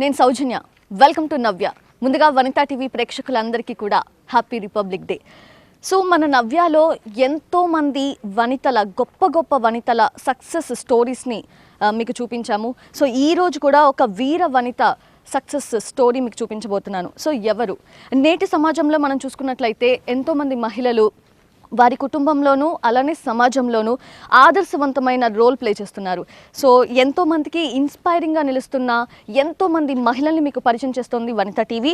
నేను సౌజన్య. Welcome to నవ్య. ముందుగా Vanitha TV ప్రేక్షకులందరికీ కూడా హ్యాపీ రిపబ్లిక్ డే. సో మన నవ్యాలో ఎంతోమంది వనితల గొప్ప వనితల సక్సెస్ స్టోరీస్ని మీకు చూపించాము. సో ఈరోజు కూడా ఒక వీర వనిత సక్సెస్ స్టోరీ మీకు చూపించబోతున్నాను. సో ఎవరు? నేటి సమాజంలో మనం చూసుకున్నట్లయితే ఎంతోమంది మహిళలు వారి కుటుంబంలోనూ అలానే సమాజంలోనూ ఆదర్శవంతమైన రోల్ ప్లే చేస్తున్నారు. సో ఎంతోమందికి ఇన్స్పైరింగ్గా నిలుస్తున్న ఎంతోమంది మహిళల్ని మీకు పరిచయం చేస్తుంది వనితా టీవీ.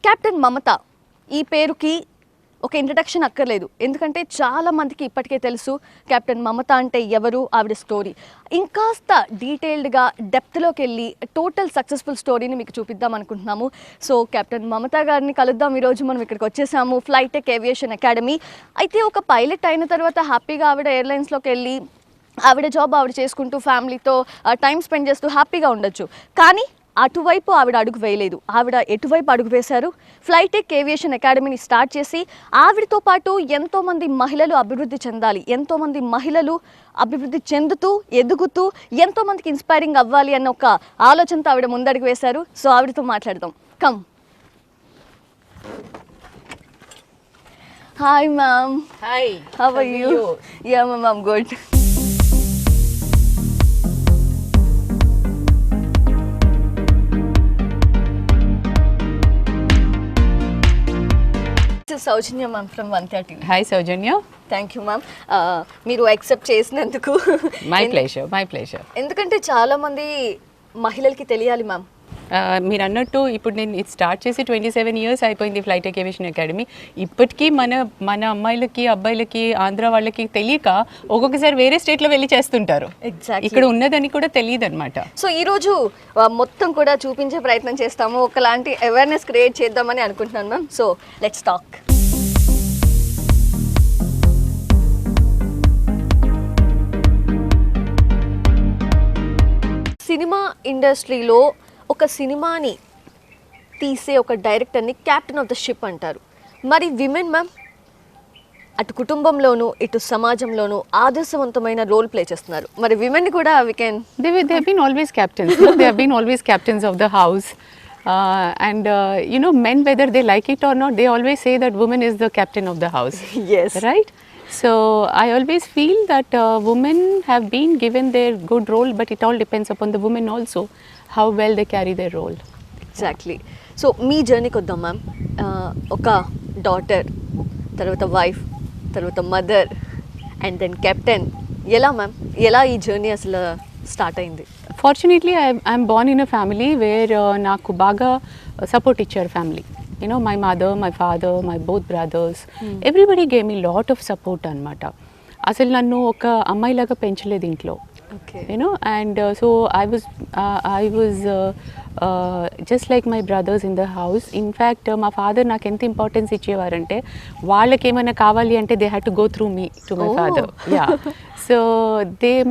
కెప్టెన్ మమత ఈ పేరుకి ఒక ఇంట్రడక్షన్ అక్కర్లేదు, ఎందుకంటే చాలామందికి ఇప్పటికే తెలుసు కెప్టెన్ మమత అంటే ఎవరు, ఆవిడ స్టోరీ. ఇంకాస్త డీటెయిల్డ్గా డెప్త్లోకి వెళ్ళి టోటల్ సక్సెస్ఫుల్ స్టోరీని మీకు చూపిద్దాం అనుకుంటున్నాము. సో కెప్టెన్ మమత గారిని కలుద్దాం. ఈరోజు మనం ఇక్కడికి వచ్చేసాము, ఫ్లైటెక్ ఏవియేషన్ అకాడమీ. అయితే ఒక పైలట్ అయిన తర్వాత హ్యాపీగా ఆవిడ ఎయిర్లైన్స్లోకి వెళ్ళి ఆవిడ జాబ్ ఆవిడ చేసుకుంటూ ఫ్యామిలీతో టైం స్పెండ్ చేస్తూ హ్యాపీగా ఉండొచ్చు. కానీ అటువైపు ఆవిడ అడుగు వేయలేదు. ఆవిడ ఎటువైపు అడుగు వేశారు? ఫ్లైటెక్ ఏవియేషన్ అకాడమీని స్టార్ట్ చేసి ఆవిడతో పాటు ఎంతోమంది మహిళలు అభివృద్ధి చెందాలి, ఎంతోమంది మహిళలు అభివృద్ధి చెందుతూ ఎదుగుతూ ఎంతోమందికి ఇన్స్పైరింగ్ అవ్వాలి అన్న ఒక ఆలోచనతో ఆవిడ ముందడుగు వేశారు. సో ఆవిడతో మాట్లాడదాం. Come. Hi ma'am. Hi. How are you? Ya ma'am, I'm good. Soujanya ma'am from Vanitha TV. Hi Soujanya. Thank you ma'am, మీరు యాక్సెప్ట్ చేసినందుకు. My pleasure. ఎందుకంటే చాలామంది మహిళలకి తెలియాలి మ్యామ్. మీరు అన్నట్టు ఇప్పుడు నేను స్టార్ట్ చేసి 27 years అయిపోయింది ఫ్లైటెక్ ఏవియేషన్ అకాడమీ. ఇప్పటికీ మన అమ్మాయిలకి అబ్బాయిలకి ఆంధ్ర వాళ్ళకి తెలియక ఒక్కొక్కసారి వేరే స్టేట్లో వెళ్ళి చేస్తుంటారు. ఇక్కడ ఉన్నదని కూడా తెలియదు అనమాట. సో ఈరోజు మొత్తం కూడా చూపించే ప్రయత్నం చేస్తాము, ఒకలాంటి అవేర్నెస్ క్రియేట్ చేద్దామని అనుకుంటున్నాను ma'am. So let's talk. Cinema ఇండస్ట్రీలో ఒక సినిమాని తీసే ఒక డైరెక్టర్ని క్యాప్టెన్ ఆఫ్ ద షిప్ అంటారు. మరి విమెన్ మ్యామ్ అటు కుటుంబంలోనూ ఇటు సమాజంలోనూ ఆదర్శవంతమైన రోల్ ప్లే చేస్తున్నారు. మరి విమెన్ కూడా they have been always captains. No? They have been always captains of the house. And you know, men, whether they like it or not, they always say that woman is the captain of the house. Yes. Right? So I always feel that women have been given their good role, but it all depends upon the women also, how well they carry their role. Exactly. So మీ జర్నీకి వద్దాం ma'am. ఒక daughter, తర్వాత wife, తర్వాత mother and then captain. ఎలా ma'am, ఎలా ఈ journey అసలు స్టార్ట్ అయింది? Fortunately, I'm born in a family where నాకు బాగా సపోర్ట్ ఇచ్చారు family. You know, my mother, my father, my both brothers, everybody gave me lot of support అనమాట. అసలు నన్ను ఒక అమ్మాయిలాగా పెంచలేదు ఇంట్లో. You know, and so I was just like my brothers in the house. In fact, my father నాకు ఎంత importance ఇచ్చేవారంటే వాళ్ళకి ఏమైనా కావాలి అంటే they had to go through me to my father. Yeah. So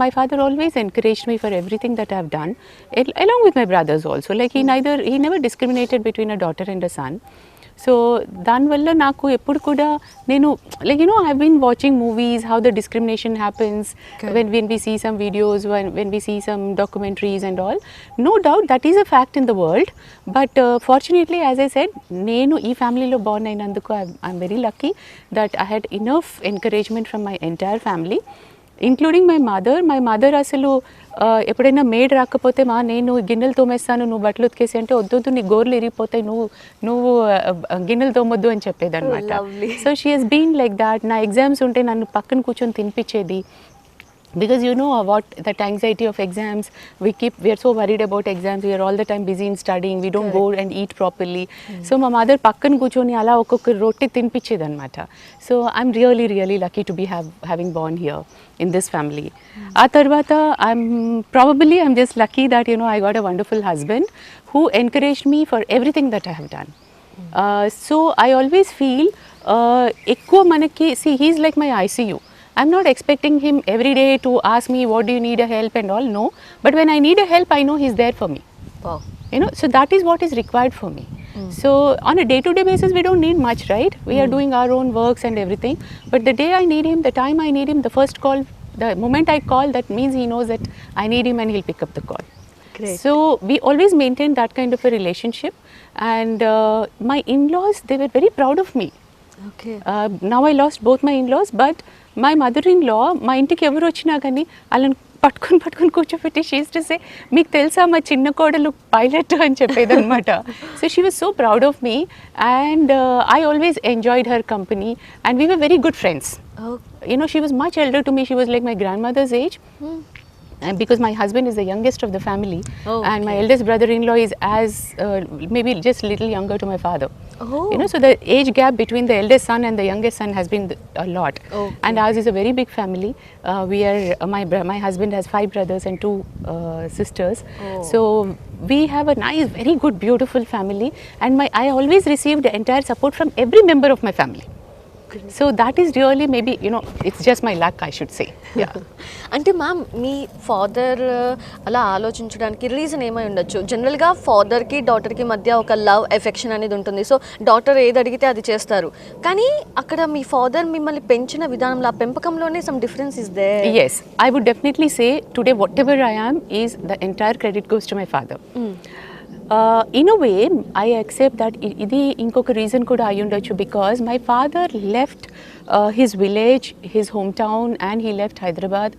my father always encouraged me for everything that I've done, along with my brothers also. Like he never discriminated between a daughter and a son. So దానివల్ల నాకు ఎప్పుడు కూడా నేను like you know I been watching movies how the discrimination happens when we see some videos, when we see some documentaries and all. No doubt that is a fact in the world, but fortunately, as I said, నేను ఈ ఫ్యామిలీలో born అయినందుకు I'm very lucky that I had enough encouragement from my entire family, including my mother. అసలు ఎప్పుడైనా made రాకపోతే నేను గిన్నెలు తోమేస్తాను, నువ్వు బట్టలు ఉతికేసి అంటే వద్దొద్దు, నీ గోర్లు ఇరిగిపోతాయి, నువ్వు గిన్నెలు తోమొద్దు అని చెప్పేదన్నమాట. So she has been like that. నా ఎగ్జామ్స్ ఉంటే నన్ను పక్కన కూర్చొని తినిపించేది. Because you know what, that anxiety of exams, we are so worried about exams, we are all the time busy in studying, we don't go and eat properly. So my mother pakkan kuchoni ala okokka roti tinpichedi anamata. So I'm really lucky to be having born here in this family. Aa tarvata I'm just lucky that you know I got a wonderful husband who encouraged me for everything that I have done. So I always feel ekkuva manaki, see, he's like my ICU. I'm not expecting him every day to ask me what do you need a help and all, no, but when I need a help I know he's there for me. Wow. You know, so that is what is required for me. So on a day-to-day basis, we don't need much, right? We are doing our own works and everything. But the day I need him, the time I need him, the first call, the moment I call, that means he knows that I need him and he'll pick up the call. Great. So we always maintained that kind of a relationship. And my in-laws, they were very proud of me. Okay Now I lost both my in-laws, but my mother-in-law, మా ఇంటికి ఎవరు వచ్చినా కానీ వాళ్ళని పట్టుకొని కూర్చోబెట్టి she used to say మీకు తెలుసా మా చిన్న కోడలు పైలట్ అని చెప్పేది అనమాట. So she was so proud of me and I always enjoyed her company and we were very good friends. You know, she was much elder to me. She was like my grandmother's age. And because my husband is the youngest of the family, and my eldest brother-in-law is as maybe just a little younger to my father. You know, so the age gap between the eldest son and the youngest son has been a lot. And ours is a very big family. We are my husband has 5 brothers and 2 sisters. So we have a nice, very good, beautiful family. And I always received the entire support from every member of my family. So that is really, maybe, you know, it's just my luck, I should say. Yeah. అంటే ma'am మీ father అలా ఆలోచించడానికి reason ఏమై ఉండొచ్చు? జనరల్గా ఫాదర్కి డాటర్కి మధ్య ఒక love affection అనేది ఉంటుంది. సో డాటర్ ఏది అడిగితే అది చేస్తారు. కానీ అక్కడ మీ ఫాదర్ మిమ్మల్ని పెంచిన విధానంలో, ఆ పెంపకంలోనే some difference is there. Yes, I would definitely say today whatever I am is the entire credit goes to my father. In a way, I accept that ఇది ఇంకొక రీజన్ కూడా అయి ఉండొచ్చు, because my father left his village, his hometown, and he left Hyderabad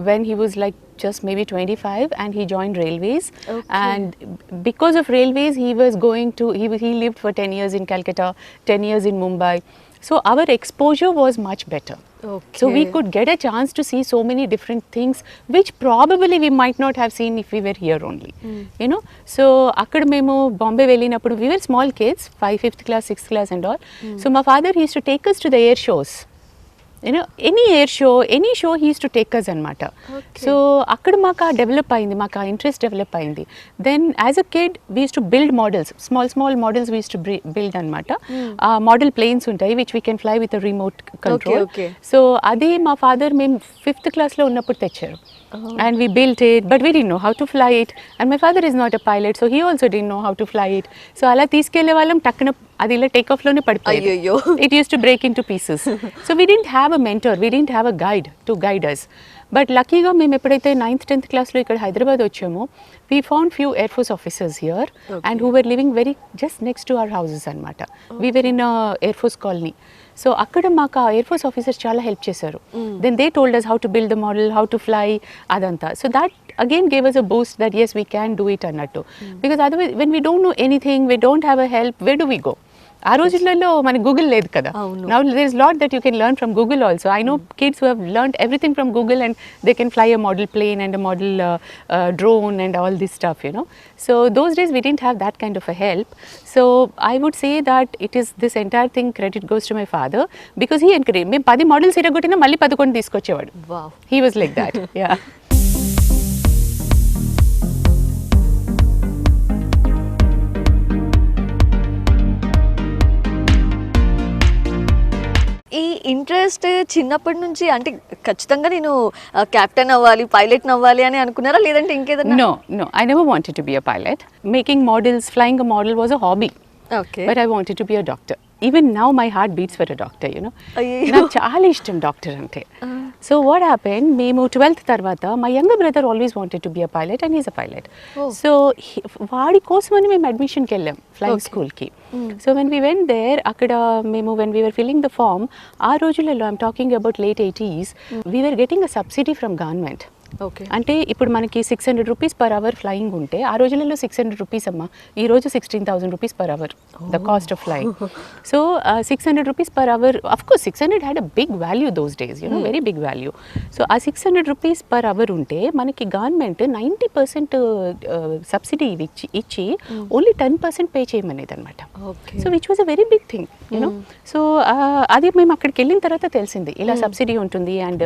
when he was like just maybe 25, and he joined railways. And because of railways, he was going to, he lived for 10 years in Calcutta, 10 years in Mumbai. So our exposure was much better. So we could get a chance to see so many different things which probably we might not have seen if we were here only. You know, so akkada memo Bombay vellinappudu we were small kids, 5th class, 6th class and all. So my father used to take us to the air shows. You know, any air show, any show he used to take us anamata. So akkada maka develop ayindi, maka interest develop ayindi. Then as a kid we used to build models, small models we used to build anamata. Model planes untayi which we can fly with a remote control. So adi ma father mem 5th class lo unnappudu techaru. And we built it, but we didn't know how to fly it. And my father is not a pilot, so he also didn't know how to fly it. So ala teeskelle vallam takkana adi ila take off lone padipayedi. It used to break into pieces. So we didn't have a mentor, we didn't have a guide to guide us. But luckily మేము ఎప్పుడైతే 9th 10th క్లాస్లో ఇక్కడ హైదరాబాద్ వచ్చామో we found few air force officers here and who were living very just next to our houses అనమాట. We were in a air force colony. So అక్కడ మాకు ఆ air force officers చాలా హెల్ప్ చేశారు. Then they told us how to build the model, how to fly అదంతా. So that again gave us a boost that yes, we can do it అన్నట్టు. Because otherwise when we don't know anything, we don't have a help, where do we go? ఆ రోజులలో మన Google లేదు కదా. Now there is lot that you can learn from Google also. I know kids who have learned everything from Google and they can fly a model plane and a model drone and all this stuff, you know. So those days we didn't have that kind of a help. So I would say that it is this entire thing credit goes to my father, because he encouraged me. 10 models ఇరగొట్టినా మళ్ళీ 11 తీసుకొచ్చేవాడు. Wow. He was like that. Yeah. ఈ interest చిన్నప్పటి నుంచి అంటే ఖచ్చితంగా నేను captain అవ్వాలి, pilot అవ్వాలి అని అనుకున్నారా, లేదంటే ఇంకేదన్నా? No, I never wanted to be a pilot. Making models, flying a model was a hobby. Okay. But I wanted to be a doctor. Even now my heart beats for a doctor, you know. నాకు చాలా ఇష్టం doctor అంటే. So what happened, మేము 12th తర్వాత my younger brother always wanted to be a pilot and he's a pilot. So వాడి కోసమని మేము అడ్మిషన్కి వెళ్ళాం ఫ్లయింగ్ స్కూల్కి. So when we went there, అక్కడ మేము when we were filling the form, ఆ రోజులలో I'm talking about late 80s, we were getting a subsidy from government. అంటే ఇప్పుడు మనకి 600 రూపీస్ పర్ అవర్ ఫ్లయింగ్ ఉంటే ఆ రోజులలో 600 రూపీస్ అమ్మా, ఈ రోజు 16,000 rupees per hour the cost of flying. So 600 rupees per hour, of course 600 had a big value those days, you know, very big value. So ఆ 600 రూపీస్ పర్ అవర్ ఉంటే మనకి government 90% subsidy ఇచ్చి only 10% pay చేయమనేది అనమాట. So which was a very big thing, you know. So అది మేము అక్కడికి వెళ్ళిన తర్వాత తెలిసింది ఇలా సబ్సిడీ ఉంటుంది అండ్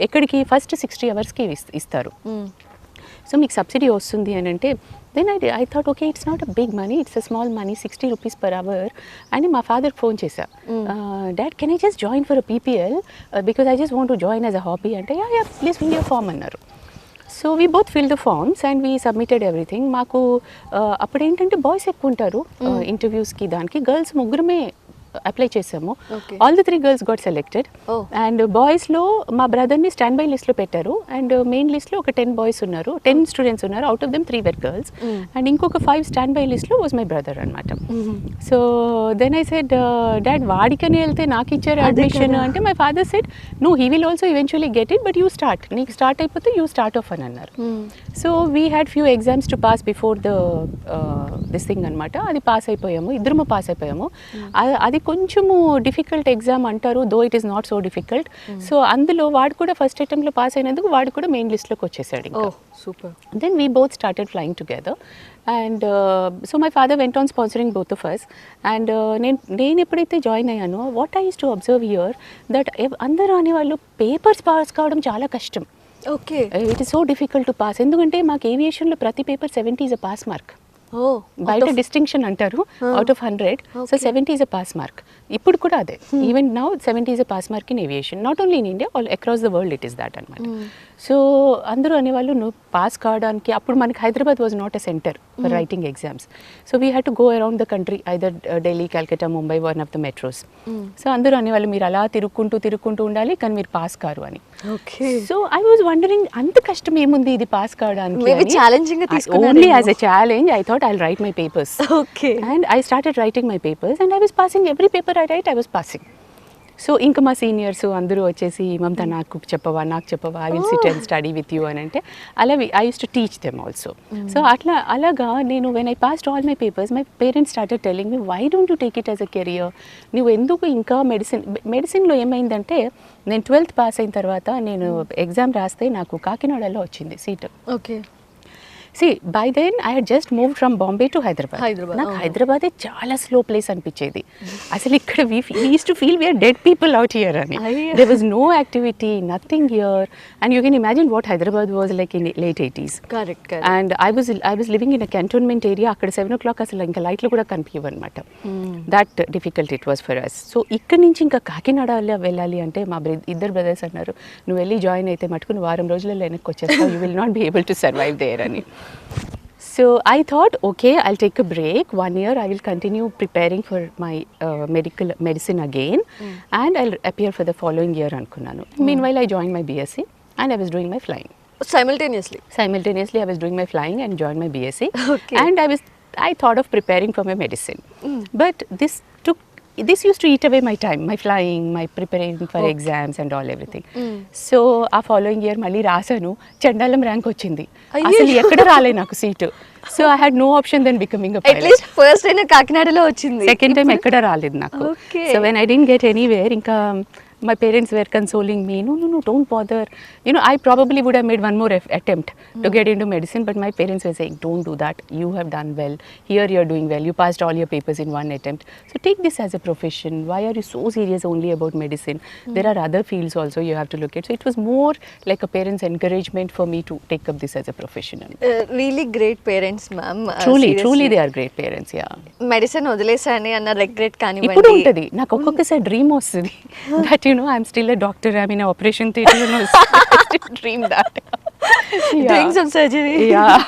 ఎక్కడికి ఫస్ట్ 60 అవర్స్కి ఇస్తారు. సో మీకు సబ్సిడీ వస్తుంది అని అంటే then I thought okay, it's not a big money, it's a small money, 60 rupees per hour. అని మా ఫాదర్కి ఫోన్ చేశా, dad can I just join for a PPL because I just want to join as a hobby అంటే, yeah please fill your form అన్నారు. So we both fill the forms and we submitted everything. మాకు అప్పుడు ఏంటంటే boys ఎక్కువ ఉంటారు ఇంటర్వ్యూస్కి, దానికి girls ముగ్గురమే apply చేసాము. All the 3 girls got selected. And బాయ్స్లో మా బ్రదర్ని స్టాండ్ బై లిస్ట్లో పెట్టారు అండ్ మెయిన్ లిస్ట్లో ఒక 10 boys ఉన్నారు, 10 స్టూడెంట్స్ ఉన్నారు. Out of them 3 were girls and ఇంకొక 5 స్టాండ్ బై లిస్ట్లో వాజ్ మై బ్రదర్ అనమాట. So then I said dad వాడికని వెళ్తే నాకు ఇచ్చారు అడ్మిషన్ అంటే my father said no he will also eventually get it but you start, నీకు స్టార్ట్ అయిపోతే యూ స్టార్ట్ ఆఫ్ అని అన్నారు. So we had few exams to pass before this thing అనమాట. అది పాస్ అయిపోయాము, ఇద్దరము పాస్ అయిపోయాము. అది కొంచెము డిఫికల్ట్ ఎగ్జామ్ అంటారు, though it is not so difficult. So అందులో వాడు కూడా ఫస్ట్ అటెంప్ట్లో పాస్ అయినందుకు వాడు కూడా మెయిన్ లిస్ట్లోకి వచ్చేసాడు. Super. Then we both started flying together and so my father went on sponsoring both of us. And నేను ఎప్పుడైతే జాయిన్ అయ్యానో what I use to observe here that అందరూ అనేవాళ్ళు పేపర్స్ పాస్ కావడం చాలా కష్టం. Okay. It is so difficult to pass. ఎందుకంటే మాకు ఏవియేషన్లో ప్రతి paper 70 is a pass mark. బయట డిస్టింక్షన్ అంటారు out of 100, so 70 is a pass mark. ఇప్పుడు కూడా అదే, even now 70 is a pass mark in aviation, not only in India, all across the world it is that అనమాట. So అందరూ అనేవాళ్ళు నువ్వు pass కావడానికి, అప్పుడు మనకి Hyderabad was not a centre for writing exams. So we had to go around the country, either Delhi, Calcutta, Mumbai, one of the metros. So అందరూ అనేవాళ్ళు మీరు అలా తిరుక్కుంటూ ఉండాలి కానీ మీరు పాస్ కారు అని. సో ఐ వాజ్ వండరింగ్ అంత కష్టం ఏముంది ఇది పాస్ కావడానికి. Only as a challenge I thought I'll write my papers. Okay. And I started writing my papers and I was passing every paper I write, I was passing. So ఇంకా మా seniors అందరూ వచ్చేసి మమత నాకు చెప్పవా I will sit and study with you అని అంటే అలా I use to teach them also. So అలాగా నేను when I passed all my papers my parents started telling me why don't you take it as a career, నువ్వు ఎందుకు ఇంకా మెడిసిన్లో ఏమైందంటే నేను 12th పాస్ అయిన తర్వాత నేను ఎగ్జామ్ రాస్తే నాకు కాకినాడలో వచ్చింది seat. Okay. See, by then I had just moved from Bombay to Hyderabad. నాకు హైదరాబాద్ చాలా స్లో ప్లేస్ అనిపించేది. అసలు ఇక్కడ we used to feel we are dead people out here అని. There was no activity, nothing here, and you can imagine what Hyderabad was like in late 80s. Correct. And I was living in a cantonment area. అక్కడ 7 o'clock అసలు ఇంకా లైట్లు కూడా కనిపించవు అనమాట. That difficult it was for us. So ఇక్కడ నుంచి ఇంకా కాకినాడలో వెళ్ళాలి అంటే మా ఇద్దరు బ్రదర్స్ అన్నారు నువ్వు వెళ్ళి జాయిన్ అయితే మటుకు నువ్వు వారం రోజులలో వెనక్కి వచ్చేస్తావు, you will not be able to survive there అని. So I thought, okay, I'll take a break. 1 year I will continue preparing for my medicine again and I'll appear for the following year అనుకున్నాను. Meanwhile I joined my BSc and I was doing my flying. Simultaneously I was doing my flying and joined my BSc. Okay. And I thought of preparing for my medicine. But this used to eat away my time, my flying, my preparing for exams and all everything. So ఆ following year మళ్ళీ రాసాను, చండాలం rank వచ్చింది, అసలు ఎక్కడ రాలే నాకు seat. So I had no option then becoming a pilot. At least first time కాకినాడలో వచ్చింది, సెకండ్ టైం ఎక్కడ రాలేదు నాకు. So when I didn't get anywhere, ఇంకా my parents were consoling me, no, don't bother. You know, I probably would have made one more attempt to get into medicine, but my parents were saying, don't do that, you have done well, here you are doing well, you passed all your papers in one attempt, so take this as a profession. Why are you so serious only about medicine? There are other fields also you have to look at. So it was more like a parent's encouragement for me to take up this as a profession. Really great parents, ma'am. Truly they are great parents, yeah. Medicine వదిలేసాని అన్న regret కానివ్వండి ఇప్పుడు ఉంటది నాకు, ఒక్కొక్కసారి dream వస్తుంది that you know I'm still a doctor, I'm in an operation theatre, you know, I still dream that. Doing some surgery. Yeah,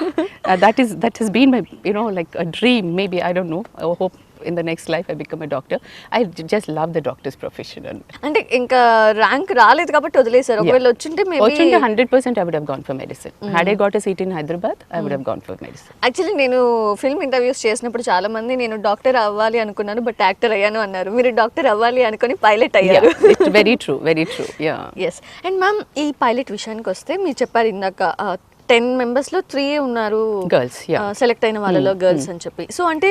that has been my, you know, like a dream. Maybe I don't know, I hope in the next life I become a doctor. I just love the doctor's profession. అంటే ఇంకా rank రాలేదు కాబట్టి వదిలేసారు. ఒకవేళ వచ్చింటే maybe 100% I would have gone for medicine. Had I got a seat in Hyderabad, I would have gone for medicine. Actually నేను film interviews చేసినప్పుడు చాలా మంది నేను డాక్టర్ అవ్వాలి అనుకున్నాను బట్ యాక్టర్ అయ్యాను అన్నారు. మీరు డాక్టర్ అవ్వాలి అనుకుని పైలట్ అయ్యారు. It's very true, yeah. Yes. And ma'am ఈ పైలట్ విషయానికి వస్తే మీరు చెప్పారు ఇందాక 10 members లో 3 ఉన్నారు గర్ల్స్, సెలెక్ట్ అయిన వాళ్ళలో గర్ల్స్ అని చెప్పి. సో అంటే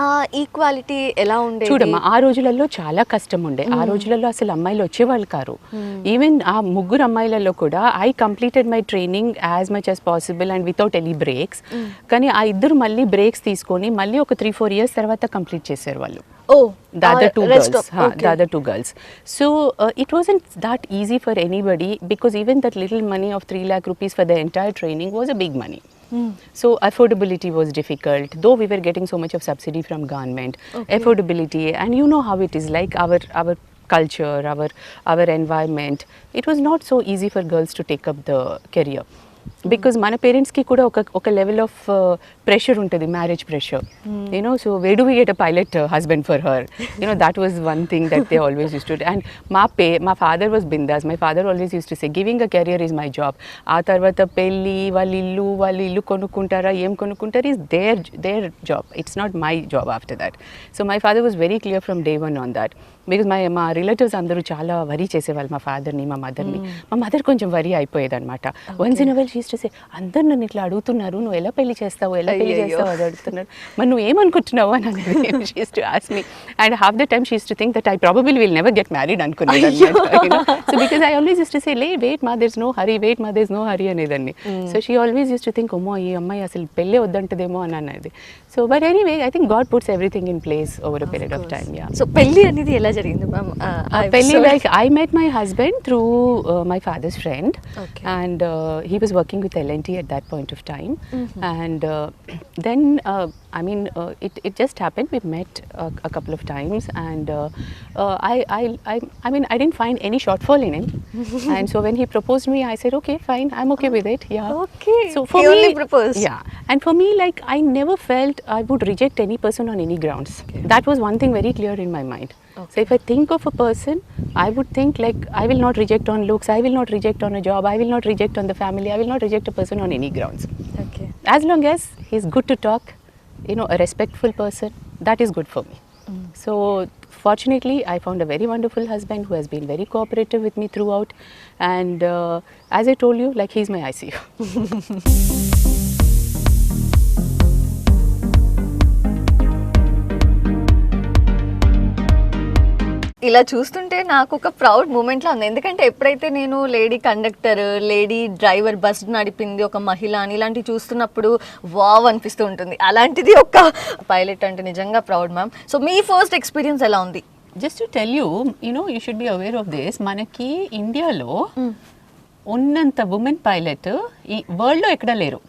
ఆ ఈక్వాలిటీ ఎలా ఉండేది? చూడమ్మా, ఆ రోజులలో చాలా కష్టం ఉండే. ఆ రోజులలో అసలు అమ్మాయిలు వచ్చేవాళ్ళు కారు. ఈవెన్ ఆ ముగ్గురు అమ్మాయిలలో కూడా I completed my training as much as possible and without any breaks. కానీ ఆ ఇద్దరు మళ్ళీ బ్రేక్స్ తీసుకొని మళ్ళీ ఒక 3-4 years తర్వాత కంప్లీట్ చేశారు వాళ్ళు. The other two girls. So it wasn't that easy for anybody because even that little money of 3 lakh rupees for the entire training was a big money. So affordability was difficult, though we were getting so much of subsidy from government. Affordability, and you know how it is like our culture, our environment. It was not so easy for girls to take up the career. Because మన పేరెంట్స్కి కూడా ఒక level of pressure ఉంటుంది, marriage pressure, you know. So where do we get a pilot husband for her, you know. That was one thing that they always use to. And మా father was బిందాస్. My father always use to say giving a career is my job. ఆ తర్వాత పెళ్ళి, వాళ్ళు ఇల్లు కొనుక్కుంటారా, ఏం కొనుక్కుంటారు, is their job. It's not my job after that. So my father was very clear from day one on that. Because మా relatives అందరూ చాలా వరీ చేసేవాళ్ళు మా ఫాదర్ని, మా మదర్ని. మా మదర్ కొంచెం వరీ అయిపోయేది అనమాట. Once in a while she's to say, అందరు నన్ను ఇట్లా అడుగుతున్నారు, నువ్వు ఎలా పెళ్లి చేస్తావు అది అడుగుతున్నారు, మరి నువ్వు ఏమనుకుంటున్నావు అని అనేది she's to ask me. And half the time she's to think that I probably will never get married అనుకునేది. So because I always use to say wait మా దేర్స్ నో హరీ అనేదాన్ని. So she always use to think, అమ్మో ఈ అమ్మాయి అసలు పెళ్ళే వద్దంటదేమో అని అనేది. So but anyway I think God puts everything in place over a period of time. So పెళ్లి అనేది ఎలా జరిగింది ma'am? Pelli, like I met my husband through my father's friend, and he was working with L&T at that point of time, and then I mean it just happened. We met a couple of times, and I mean I didn't find any shortfall in him, and so when he proposed me, I said okay, fine, I'm okay with it. Yeah. Okay. So for he me, only proposed. Yeah, and for me, like I never felt I would reject any person on any grounds. That was one thing very clear in my mind. So if I think of a person, I would think like I will not reject on looks, I will not reject on a job, I will not reject on the family, I will not reject a person on any grounds. Okay. As long as he's good to talk, you know, a respectful person, that is good for me. So fortunately, I found a very wonderful husband who has been very cooperative with me throughout, and as I told you, like he's my ICU. ఇలా చూస్తుంటే నాకు ఒక proud మూమెంట్లా ఉంది. ఎందుకంటే ఎప్పుడైతే నేను lady conductor, lady driver, bus నడిపింది ఒక మహిళ అని ఇలాంటివి చూస్తున్నప్పుడు వావ్ అనిపిస్తూ ఉంటుంది. అలాంటిది ఒక పైలట్ అంటే నిజంగా ప్రౌడ్ మ్యామ్. సో మీ ఫస్ట్ ఎక్స్పీరియన్స్ ఎలా ఉంది? Just to tell you, you know, you should be aware of this. మనకి ఇండియాలో ఉన్నంత ఉమెన్ పైలట్ ఈ వరల్డ్లో ఎక్కడా లేరు.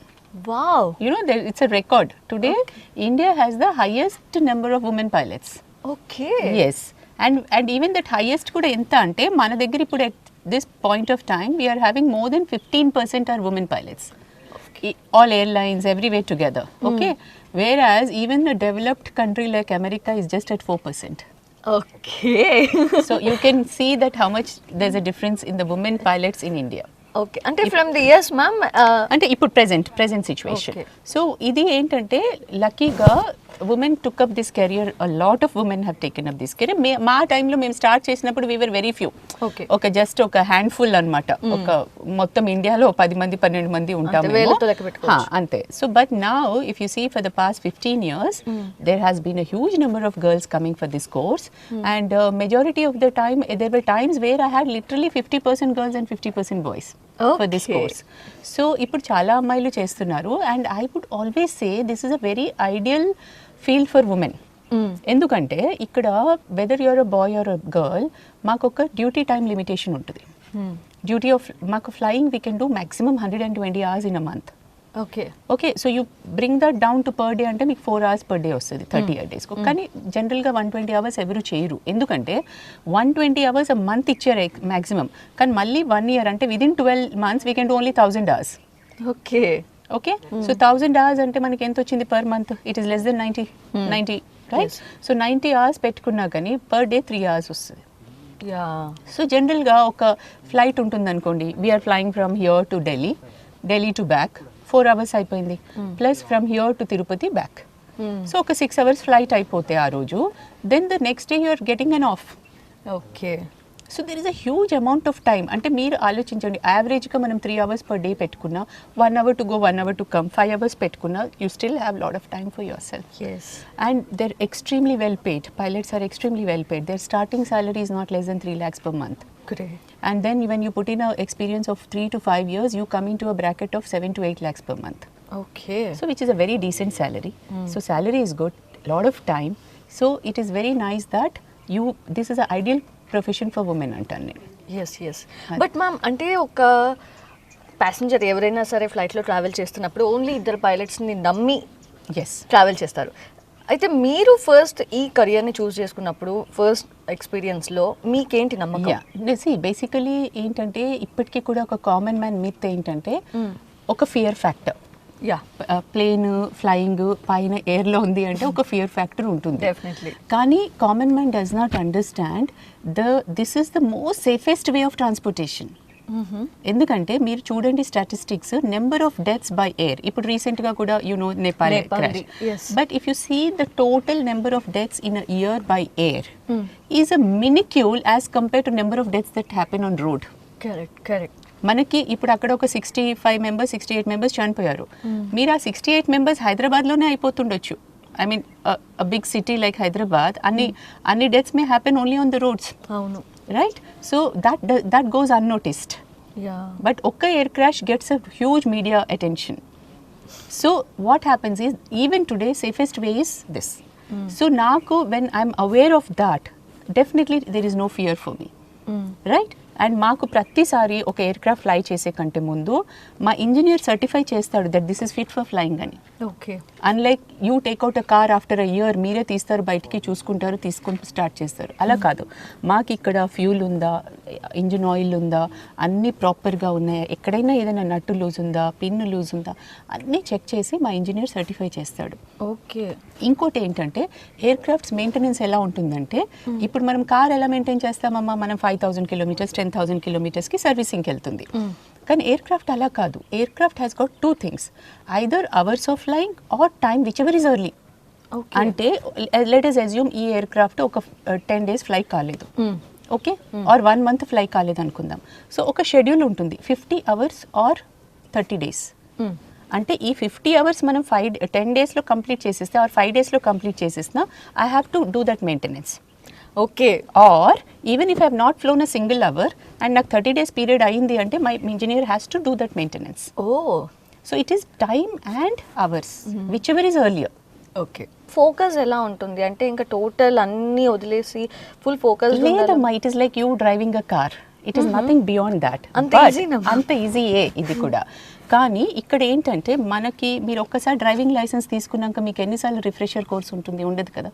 Wow. You know, it's a record. Today, India has the highest number of women pilots. Okay. Yes. And even that highest kuda enta ante mana daggara ippudu at this point of time we are having more than 15% are women pilots. Okay. All airlines everywhere together. Okay. Whereas even a developed country like America is just at 4%. Okay. So you can see that how much there's a difference in the women pilots in India. Okay. అంటే from the years ma'am, అంటే ఇప్పుడు present situation. So ఇది ఏంటంటే లక్కీగా women took up this career. A lot of women have taken up this career. మా టైంలో మేము start చేసినప్పుడు వీఆర్ వెరీ ఫ్యూ. ఒక జస్ట్ ఒక హ్యాండ్ఫుల్ అనమాట. ఒక మొత్తం ఇండియాలో 10 మంది 12 మంది ఉంటాము అంతే. So but now if you see for the past 15 years there has been a huge number of girls coming for this course, and majority of the time there were times where I had literally 50% girls and 50% boys for this course. So ఇప్పుడు చాలా అమ్మాయిలు చేస్తున్నారు, and I would always say this is a very ideal field for women. ఎందుకంటే ఇక్కడ whether you're a boy or a girl, మాకు ఒక duty time limitation ఉంటుంది. Duty off మాకు flying we can do maximum 120 hours in a month. Okay. So you bring that down to per day అంటే మీకు 4 hours per day వస్తుంది 38 days. కానీ జనరల్గా 120 hours ఎవరు చేయరు. ఎందుకంటే 120 hours a month ఇచ్చారు మ్యాక్సిమం. కానీ మళ్ళీ 1 year అంటే within 12 months we can do only 1000 hours. Okay. So 1000 hours అంటే మనకి ఎంత వచ్చింది per month? It is less than 90 right. So 90 hours పెట్టుకున్నా కానీ పర్ డే 3 hours వస్తుంది. సో జనరల్గా ఒక ఫ్లైట్ ఉంటుంది అనుకోండి, we're flying from here to Delhi to back, 4 hours అయిపోయింది. Plus from here to Tirupati back. So ఒక 6 hours ఫ్లైట్ అయిపోతే ఆ రోజు, then the next day you're getting an off. Okay. So there is a huge amount of time. అంటే మీరు ఆలోచించండి, యావరేజ్గా మనం 3 hours per day పెట్టుకున్నా, 1 hour to go 1 hour to come, 5 hours పెట్టుకున్నా, you still have lot of time for your self. And they're extremely well paid. Pilots are extremely well paid. Their starting salary is not less than 3 lakhs per month. Great. And then when you put in a experience of 3 to 5 years, you come into a bracket of 7 to 8 lakhs per month. Okay. So which is a very decent salary. So salary is good, lot of time. So it is very nice that this is an ideal profession for women అంటాను నేను. Yes. But ma'am, అంటే ఒక passenger ఎవరైనా సరే ఫ్లైట్లో travel చేస్తున్నప్పుడు only 2 పైలట్స్ని నమ్మి travel చేస్తారు. అయితే మీరు ఫస్ట్ ఈ కెరియర్ని చూస్ చేసుకున్నప్పుడు ఫస్ట్ ఎక్స్పీరియన్స్లో మీకేంటి నమ్మకం? బేసికలీ ఏంటంటే ఇప్పటికీ కూడా ఒక కామన్ మ్యాన్ మిత్ ఏంటంటే ఒక fear factor. Yeah, plane flying పైన ఎయిర్లో ఉంది అంటే ఒక ఫియర్ ఫ్యాక్టర్ ఉంటుంది. డెఫినెట్లీ. కానీ common man does not understand this is the most safest way of transportation. ఎందుకంటే మీరు చూడండి statistics, number of deaths by air. ఇప్పుడు రీసెంట్గా కూడా Nepal crash. But if you see the total number of deaths in a year by air is a minuscule as compare to number of deaths that happen on road. Correct. మనకి ఇప్పుడు అక్కడ ఒక 65 members 68 members చనిపోయారు. మీరు ఆ 68 members హైదరాబాద్లోనే అయిపోతుండొచ్చు. I mean big city like Hyderabad, అన్ని deaths may happen only on the roads. అవును, right? So that goes unnoticed. Yeah. But okka air crash gets a huge media attention. So what happens is, even today safest way is this. So naku, when I'm aware of that, definitely there is no fear for me. Right? And మాకు ప్రతిసారి ఒక air craft fly చేసే కంటే ముందు మా engineer certify చేస్తాడు that this is fit for flying అని. Okay. Unlike you take out a car after a year, మీరే తీస్తారు బయటికి, చూసుకుంటారు, తీసుకొని స్టార్ట్ చేస్తారు. అలా కాదు, మాకు ఇక్కడ ఫ్యూల్ ఉందా, ఇంజిన్ ఆయిల్ ఉందా, అన్నీ ప్రాపర్గా ఉన్నాయా, ఎక్కడైనా ఏదైనా నట్టు లూజ్ ఉందా, పిన్ లూజ్ ఉందా, అన్నీ చెక్ చేసి మా ఇంజనీర్ సర్టిఫై చేస్తాడు. ఓకే. ఇంకోటి ఏంటంటే ఎయిర్ క్రాఫ్ట్స్ మెయింటెనెన్స్ ఎలా ఉంటుందంటే, ఇప్పుడు మనం కార్ ఎలా మెయింటైన్ చేస్తామమ్మా, మనం 5,000 కిలోమీటర్స్ 10,000 కిలోమీటర్స్కి సర్వీసింగ్కి వెళ్తుంది. కానీ ఎయిర్ క్రాఫ్ట్ అలా కాదు. Aircraft has got 2 things, either hours of flying or time whichever is early. అంటే లెట్ us assume ఈ ఎయిర్ క్రాఫ్ట్ ఒక 10 days ఫ్లై కాలేదు, ఓకే, ఆర్ 1 month ఫ్లై కాలేదు అనుకుందాం. సో ఒక షెడ్యూల్ ఉంటుంది, 50 hours ఆర్ 30 days. అంటే ఈ 50 hours మనం 10 daysలో కంప్లీట్ చేసేస్తే ఆర్ 5 daysలో కంప్లీట్ చేసేసినా I have to do that maintenance. Okay. Or even if I have not flown a single hour and నాకు 30 days పీరియడ్ అయింది అంటే my engineer has to do that maintenance. So it is time and hours whichever is earlier. Okay. Focus ఎలా ఉంటుంది అంటే ఇంకా total అన్నీ వదిలేసి full focus లేదమ్మా, it is like you driving a car. It is nothing beyond that. అంత ఈజీయే ఇది కూడా. కానీ ఇక్కడ ఏంటంటే మనకి మీరు ఒక్కసారి డ్రైవింగ్ లైసెన్స్ తీసుకున్నాక మీకు ఎన్నిసార్లు రిఫ్రెషర్ కోర్స్ ఉంటుంది? ఉండదు కదా.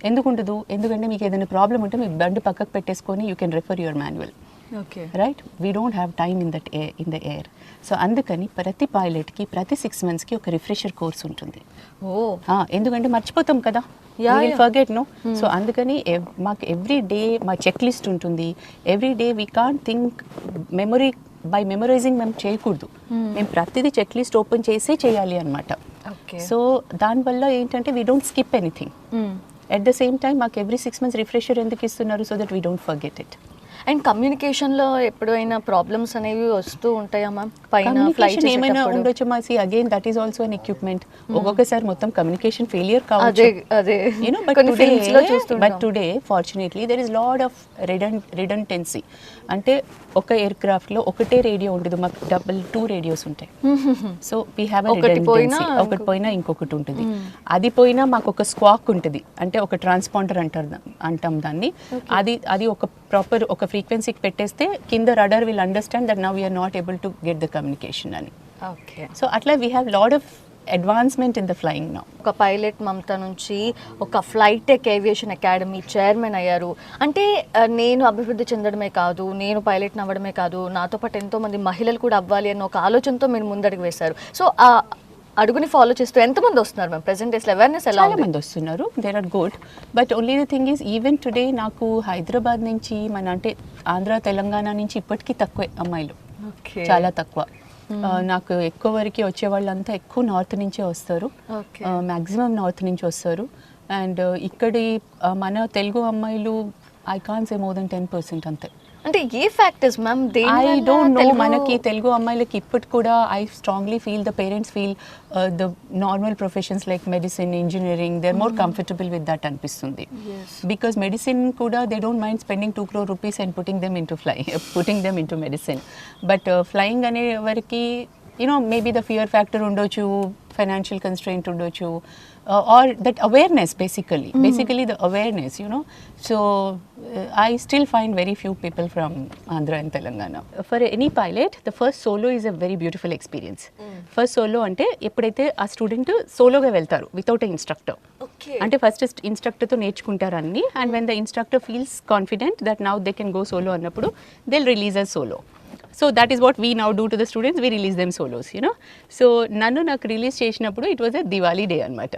ఎందుకు ఉండదు? ఎందుకంటే మీకు ఏదైనా ప్రాబ్లం ఉంటే మీ బండి పక్కకు పెట్టేసుకొని you can refer your manual. Okay. Right, we don't have time in the air. So అందుకని ప్రతి పైలట్కి ప్రతి 6 monthsకి ఒక రిఫ్రెషర్ కోర్స్ ఉంటుంది. ఎందుకంటే మర్చిపోతాం కదా, ఫర్గెట్ నో. సో అందుకని మాకు ఎవ్రీ డే మా చెక్ లిస్ట్ ఉంటుంది. Every day we can't think by memorising మేము చేయకూడదు. మేము ప్రతిదీ చెక్ లిస్ట్ ఓపెన్ చేసే చేయాలి అనమాట. సో దానివల్ల ఏంటంటే we don't skip anything. At the same time మాకు ఎవ్రీ 6 months రిఫ్రెషర్ ఎందుకు ఇస్తున్నారు? So that we don't forget it. And కమ్యూనికేషన్లో ఎప్పుడైనా ప్రాబ్లమ్స్ అనేవి వస్తూ ఉంటాయా మ్యామ్? పైన ఫ్లైట్ ఏమైనా ఉండొచ్చు మా. See again that is also an equipment. ఒక్కొక్కసారి మొత్తం కమ్యూనికేషన్ ఫెయిలియర్ కావచ్చు, you know. But today fortunately there is lot of redundancy. అంటే ఒక ఎయిర్ క్రాఫ్ట్లో ఒకటే రేడియో ఉండదు, మాకు 2 radios ఉంటాయి. సో వీ హ్యావ్ ఒకటి పోయినా ఇంకొకటి ఉంటుంది. అది పోయినా మాకు ఒక స్క్వాక్ ఉంటుంది, అంటే ఒక ట్రాన్స్పాండర్ అంటాం దాన్ని. అది ఒక ప్రాపర్ ఒక ఫ్రీక్వెన్సీకి పెట్టేస్తే కింద rudder will understand that now we are not able to get the communication అని. ఓకే. సో అట్లా we have lot of advancement in the flying now. ఒక పైలట్ మమత నుంచి ఒక ఫ్లైటెక్ ఏవియేషన్ అకాడమీ చైర్మన్ అయ్యారు అంటే నేను అభివృద్ధి చెందడమే కాదు, నేను పైలట్ని అవ్వడమే కాదు, నాతో పాటు ఎంతోమంది మహిళలు కూడా అవ్వాలి అన్న ఒక ఆలోచనతో మీరు ముందడుగు వేశారు. సో ఆ అడుగుని ఫాలో చేస్తూ ఎంతమంది వస్తున్నారు మ్యామ్ ప్రెసెంట్ డేస్లో? అవేర్నెస్ ఎలా? చాలా మంది వస్తున్నారు, there are good. But only the thing is even today నాకు హైదరాబాద్ నుంచి అంటే ఆంధ్ర తెలంగాణ నుంచి ఇప్పటికీ తక్కువే అమ్మాయిలు, చాలా తక్కువ. నాకు ఎక్కువ వరకు వచ్చే వాళ్ళంతా ఎక్కువ నార్త్ నుంచే వస్తారు, మ్యాక్సిమం నార్త్ నుంచి వస్తారు. అండ్ ఇక్కడి మన తెలుగు అమ్మాయిలు I can't say more than 10% అంతే. అంటే ఏ factors ma'am? I don't know. మనకి తెలుగు అమ్మాయిలకి ఇప్పటి కూడా I strongly feel the parents feel the normal professions like medicine, engineering, they are more comfortable with that అనిపిస్తుంది. బికాస్ మెడిసిన్ కూడా they don't mind spending 2 crore rupees and putting them into medicine. But flying అనే వరకు you know maybe the fear factor ఉండొచ్చు, financial constraint ఉండొచ్చు, or that awareness basically the awareness, you know. So I still find very few people from Andhra and Telangana. For any pilot, the first solo is a very beautiful experience. First solo ante eppudaithe aa student solo ga veltaru without a instructor. అంటే first ఇన్స్ట్రక్టర్తో నేర్చుకుంటారు అన్ని, and when the instructor feels confident that now they can go solo అన్నప్పుడు they release a solo. So that is what we now do to the students, we release them solos, you know. So నన్ను నాకు release చేసినప్పుడు it was a Diwali day అనమాట.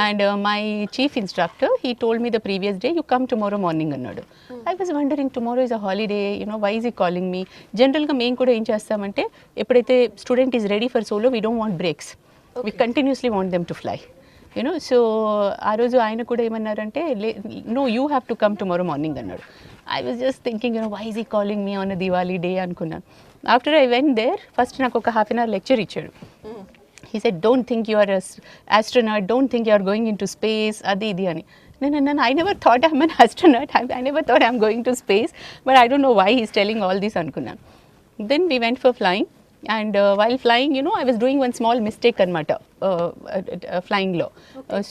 And my chief instructor, he told me the previous day, you come tomorrow morning అన్నాడు. I was wondering, tomorrow is a holiday, you know, why is he calling me? Generally మేము కూడా ఏం చేస్తామంటే ఎప్పుడైతే student is ready for solo, we don't want breaks, we continuously want them to fly, you know. So ఆ రోజు ఆయన కూడా ఏమన్నారంటే, no you have to come tomorrow morning అన్నాడు. I was just thinking, you know, why is he calling me on a Diwali day అనుకున్నాను. After I went there, first నాకు ఒక half an hour lecture ఇచ్చాడు. He said, don't think you are an astronaut, don't think you are going into space, adi idi ani. No, I never thought I'm an astronaut, I never thought I'm going to space, but I don't know why he's telling all this anukunnan. Then we went for flying, and while flying, you know, I was doing one small mistake anamata, flying lo.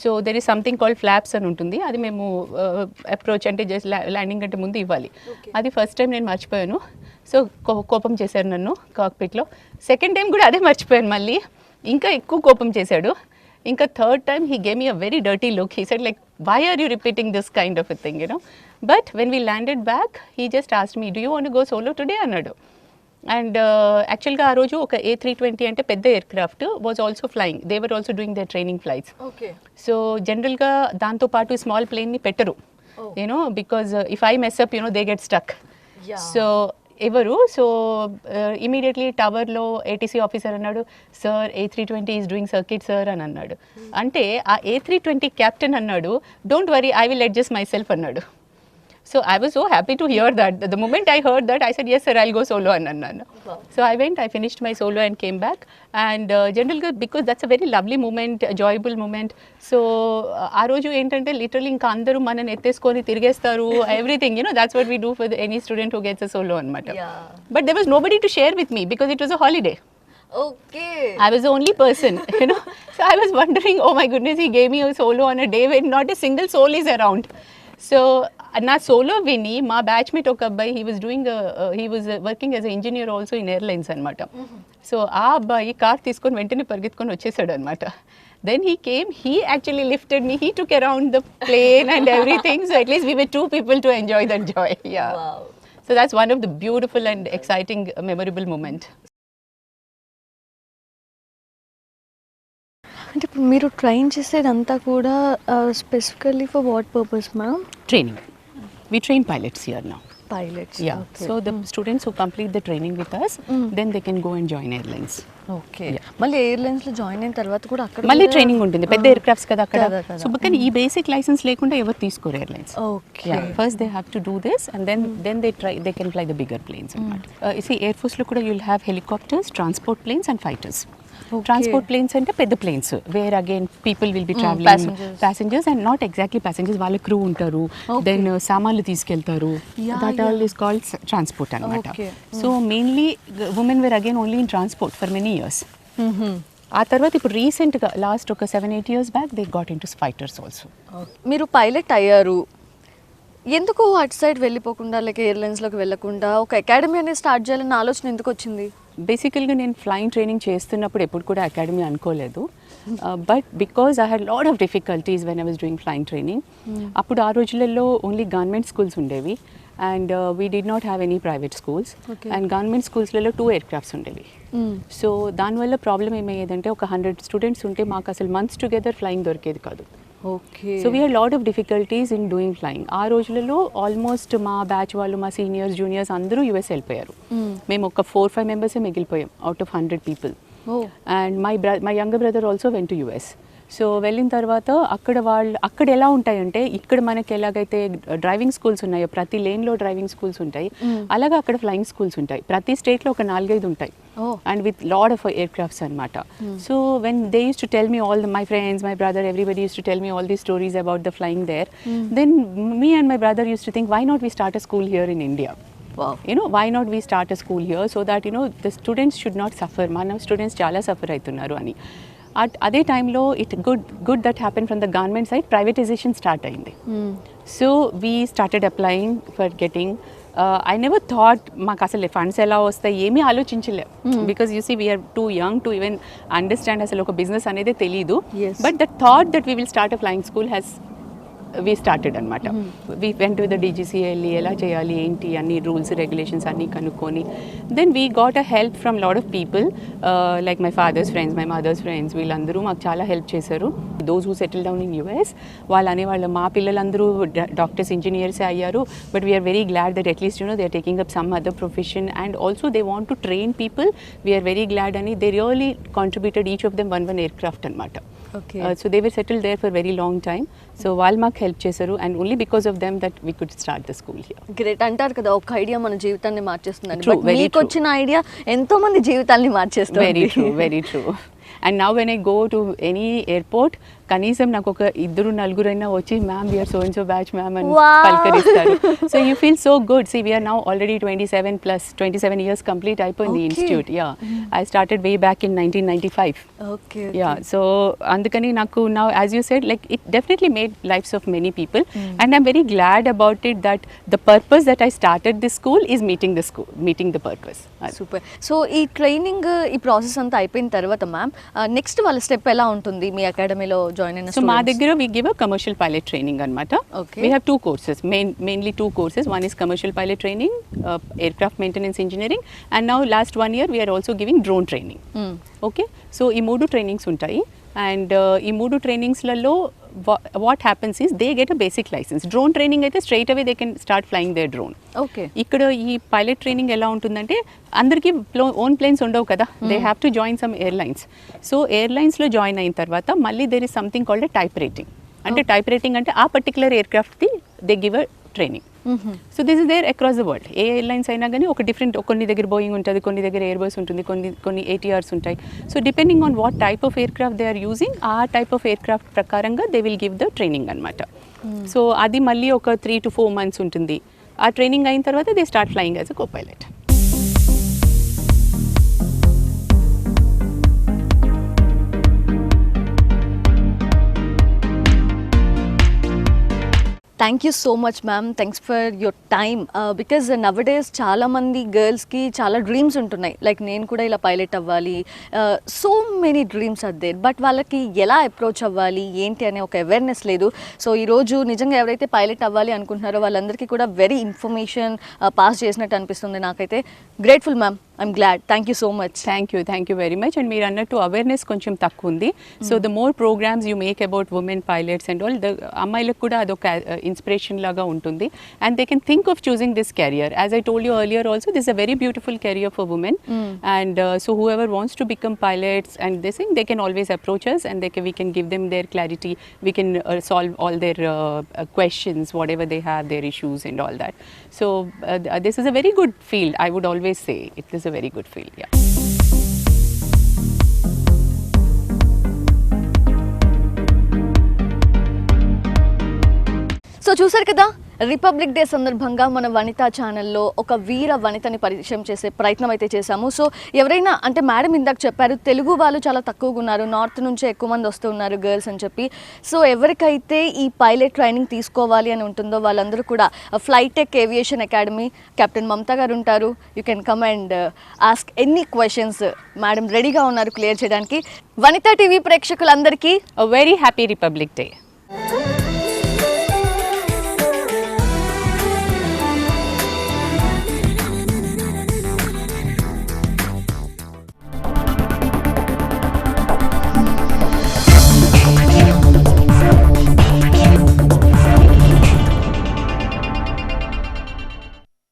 So there is something called flaps అని ఉంటుంది, అది మేము approach అంటే just landing అంటే ముందు ఇవ్వాలి. అది first time నేను మర్చిపోయాను. సో కోపం చేశారు నన్ను కాక్పిట్లో. సెకండ్ టైం కూడా అదే మర్చిపోయాను, మళ్ళీ ఇంకా ఎక్కువ కోపం చేశాడు. ఇంకా third time he gave me a very dirty look. He said like, why are you repeating this kind of a thing, you know. But when we landed back, he just asked me, do you want go solo today అన్నాడు. And యాక్చువల్గా ఆ రోజు ఒక A320 అంటే పెద్ద aircraft was also flying, they were also doing their training flights. So జనరల్గా దాంతోపాటు small ప్లేన్ని పెట్టరు, you know, because if I mess up, you know, they get stuck. So ఎవరు, సో ఇమీడియట్లీ టవర్లో ఏటీసీ ఆఫీసర్ అన్నాడు, sir A320 is doing circuit sir అని అన్నాడు. అంటే ఆ A320 క్యాప్టెన్ అన్నాడు, don't worry, I will adjust my self అన్నాడు. So I was so happy to hear that. The moment I heard that, I said, yes sir, I'll go solo annannu. Wow. So I went, I finished my solo and came back. And generally, because that's a very lovely moment, enjoyable moment. So aa roju entante literally inka andaru manani etteskoni tirgestaru, everything, you know, that's what we do for any student who gets a solo anamata. Yeah. But there was nobody to share with me because it was a holiday. Okay. I was the only person, you know. So I was wondering, oh my goodness, he gave me a solo on a day when not a single soul is around. So నా solo విని మా batchmate ఒక అబ్బాయి, he was working as a engineer also in airlines అనమాట. So ఆ అబ్బాయి car తీసుకొని వెంటనే పరిగెత్తుకొని వచ్చేసాడు అనమాట. Then he came, he actually lifted me, he took around the plane and everything. So at least we were two people to enjoy that joy. Yeah. Wow. So that's one of the beautiful and exciting, memorable moment. అంటే ఇప్పుడు మీరు train చేసేదంతా కూడా specifically for what purpose ma'am? Training. We train pilots here now. Pilots. Yeah. Okay. So the students who complete the training with us, then they can go and join airlines. Okay. Yeah. మళ్ళీ airlines లో join అయిన తర్వాత కూడా అక్కడ మళ్ళీ training ఉంటుంది, పెద్ద air crafts కదా అక్కడ. సో కానీ ఈ బేసిక్ లైసెన్స్ లేకుండా ఎవరు తీసుకోరు airlines. Okay. First they have to do this and then they can fly the bigger planes అన్నమాట. యు సీ ఎయిర్ ఫోర్స్ లో కూడా you will have helicopters, transport planes and fighters. Transport planes అంటే పెద్ద planes where again people will be travelling, passengers and not exactly passengers, వాళ్ళ crew ఉంటారు, then సామాన్లు తీసుకెళ్తారు, that all is called transport అనమాట. So mainly women were again only in transport for many years. ఆ తర్వాత ఇప్పుడు రీసెంట్గా లాస్ట్ ఒక 7-8 years back they got in to fighters also. మీరు పైలట్ అయ్యారు, ఎందుకు అటు సైడ్ వెళ్ళిపోకుండా లేక ఎయిర్లైన్స్లోకి వెళ్ళకుండా ఒక అకాడమీ అనేది స్టార్ట్ చేయాలన్న ఆలోచన ఎందుకు వచ్చింది? బేసికల్గా నేను ఫ్లయింగ్ ట్రైనింగ్ చేస్తున్నప్పుడు ఎప్పుడు కూడా అకాడమీ అనుకోలేదు. But because I had lot of difficulties when I was doing flying training. అప్పుడు ఆ రోజులలో ఓన్లీ గవర్నమెంట్ స్కూల్స్ ఉండేవి and we did not have any private schools. And government స్కూల్స్లలో 2 aircrafts ఉండేవి. సో దానివల్ల ప్రాబ్లం ఏమయ్యేదంటే ఒక 100 students ఉంటే మాకు అసలు మంత్స్ టుగెదర్ ఫ్లయింగ్ దొరికేది కాదు. Okay. So we had lot of difficulties in doing flying. ఆ రోజులలో ఆల్మోస్ట్ మా బ్యాచ్ వాళ్ళు, మా సీనియర్స్, జూనియర్స్ అందరూ యుఎస్ వెళ్ళిపోయారు. మేము ఒక 4-5 members మిగిలిపోయాం out of 100 people. And my younger brother also went to US. So వెళ్ళిన తర్వాత అక్కడ ఎలా ఉంటాయంటే ఇక్కడ మనకి ఎలాగైతే డ్రైవింగ్ స్కూల్స్ ఉన్నాయో, ప్రతి లేన్లో డ్రైవింగ్ స్కూల్స్ ఉంటాయి, అలాగే అక్కడ ఫ్లయింగ్ స్కూల్స్ ఉంటాయి. ప్రతి స్టేట్లో ఒక 4-5 ఉంటాయి and with lot of aircrafts అనమాట. So when they use to tell me all my friends, my brother, everybody use to tell me all the stories about the flying there. Then me and my brother use to think, why not we start a school here in India? Wow. You know, why not we start a school here so that, you know, the students should not suffer. మన students చాలా suffer అవుతున్నారు అని. అదే టైంలో it good that happen from the government side, privatisation start అయింది. So we started applying for getting. I never thought మాకు అసలు funds ఎలా వస్తాయి ఏమీ ఆలోచించలేము, because you see we're too young to even understand అసలు ఒక బిజినెస్ అనేది తెలీదు. But the thought that we will start a flying school has we started అనమాట. We went to the DGCA వెళ్ళి ఎలా చేయాలి ఏంటి అన్ని రూల్స్ రెగ్యులేషన్స్ అన్నీ కనుక్కొని then we got a help from lot of people like my father's friends, my mother's friends, వీళ్ళందరూ మాకు చాలా హెల్ప్ చేశారు. Those who settle down in US వాళ్ళు అనేవాళ్ళు మా పిల్లలందరూ డాక్టర్స్ ఇంజనీర్సే అయ్యారు, but we're very glad that at least they are taking up some other profession and also they want to train people. We're very glad అని they really contributed each of them one aircraft అనమాట. So they were settled there for a very long time. So వాళ్ళు మాకు help చేశారు and only because of them that we could start the school here. Great. అంటారు కదా ఒక idea మన జీవితాన్ని మార్చేస్తుందని, but మీకు వచ్చిన ఐడియా ఎంతో మంది జీవితాన్ని మార్చేస్తుంది. Very true, very true. And now when I go to any airport, కనీసం నాకు ఒక ఇద్దరు నలుగురైనా వచ్చి ma'am we're so and so batch ma'am అని పలకరిస్తారు. So you feel so good. See we're now already 27 years complete అయిపోయింది institute. Yeah, I started way back in 1995. Yeah, so అందుకని నాకు now as you said like it definitely made lifes of many people and I'm very glad about it that the purpose that I started this school is meeting the purpose. Super. So ఈ training ఈ process అంతా అయిపోయిన తర్వాత ma'am next వాళ్ళ step ఎలా ఉంటుంది మీ అకాడమీలో join అయిన? సో మా దగ్గర we give a commercial pilot training అనమాట. We have two courses, mainly two courses. One is commercial pilot training, aircraft maintenance engineering, and now last 1 year we are also giving drone training. Okay, so ఈ మూడు trainings ఉంటాయి and ఈ మూడు ట్రైనింగ్స్లలో what happens is they get a basic license. Drone training అయితే straight away they can start flying their drone. Okay. ఇక్కడ ఈ pilot training ఎలా ఉంటుందంటే అందరికీ ఓన్ ప్లేన్స్ ఉండవు కదా, they have to join some airlines. So ఎయిర్లైన్స్లో జాయిన్ అయిన తర్వాత మళ్ళీ there is something called type rating. అంటే టైప్ రేటింగ్ అంటే ఆ పర్టికులర్ ఎయిర్క్రాఫ్ట్ది they give a training. So this is there across the world. ఏ ఎయిర్లైన్స్ అయినా కానీ ఒక డిఫరెంట్, కొన్ని దగ్గర బోయింగ్ ఉంటుంది, కొన్ని దగ్గర ఎయిర్బస్ ఉంటుంది, కొన్ని ATRs ఉంటాయి. So depending on what type of aircraft they are using, ఆ టైప్ ఆఫ్ ఎయిర్క్రాఫ్ట్ ప్రకారంగా they will give the training అనమాట. సో అది మళ్ళీ ఒక 3 to 4 months ఉంటుంది. ఆ ట్రైనింగ్ అయిన తర్వాత they start flying as a co pilot. Thank you so much ma'am, thanks for your time. Because nowadays చాలామంది గర్ల్స్కి చాలా డ్రీమ్స్ ఉంటున్నాయి, లైక్ నేను కూడా ఇలా పైలట్ అవ్వాలి, so many dreams are there, but వాళ్ళకి ఎలా అప్రోచ్ అవ్వాలి ఏంటి అనే ఒక అవేర్నెస్ లేదు. సో ఈరోజు నిజంగా ఎవరైతే పైలట్ అవ్వాలి అనుకుంటున్నారో వాళ్ళందరికీ కూడా వెరీ ఇన్ఫర్మేషన్ పాస్ చేసినట్టు అనిపిస్తుంది నాకైతే. Grateful ma'am, I'm glad. Thank you so much. Thank you very much. And మీరు అన్నట్టు అవేర్నెస్ కొంచెం తక్కువ ఉంది. So the more programmes you make about women pilots and all, the అమ్మాయిలకు కూడా అదొక ఇన్స్పిరేషన్ లాగా ఉంటుంది and they can think of choosing this career. As I told you earlier also, this a very beautiful career for women and so whoever wants to become pilots and this thing, they can always approach us and we can give them their clarity, we can solve all their questions, whatever they have, their issues and all that. So this is a very good field, I would always say it is a very good field. Yeah. So చూసారు కదా, republic day సందర్భంగా మన వనితా ఛానల్లో ఒక వీర వనితని పరిచయం చేసే ప్రయత్నం అయితే చేశాము. సో ఎవరైనా అంటే మేడం ఇందాక చెప్పారు తెలుగు వాళ్ళు చాలా తక్కువగా ఉన్నారు, నార్త్ నుంచే ఎక్కువ మంది వస్తూ ఉన్నారు గర్ల్స్ అని చెప్పి. సో ఎవరికైతే ఈ పైలట్ ట్రైనింగ్ తీసుకోవాలి అని ఉంటుందో వాళ్ళందరూ కూడా Flytech aviation academy captain Mamata గారు ఉంటారు. You can come and ask any questions. Madam రెడీగా ఉన్నారు క్లియర్ చేయడానికి. వనితా టీవీ ప్రేక్షకులందరికీ a very happy Republic Day.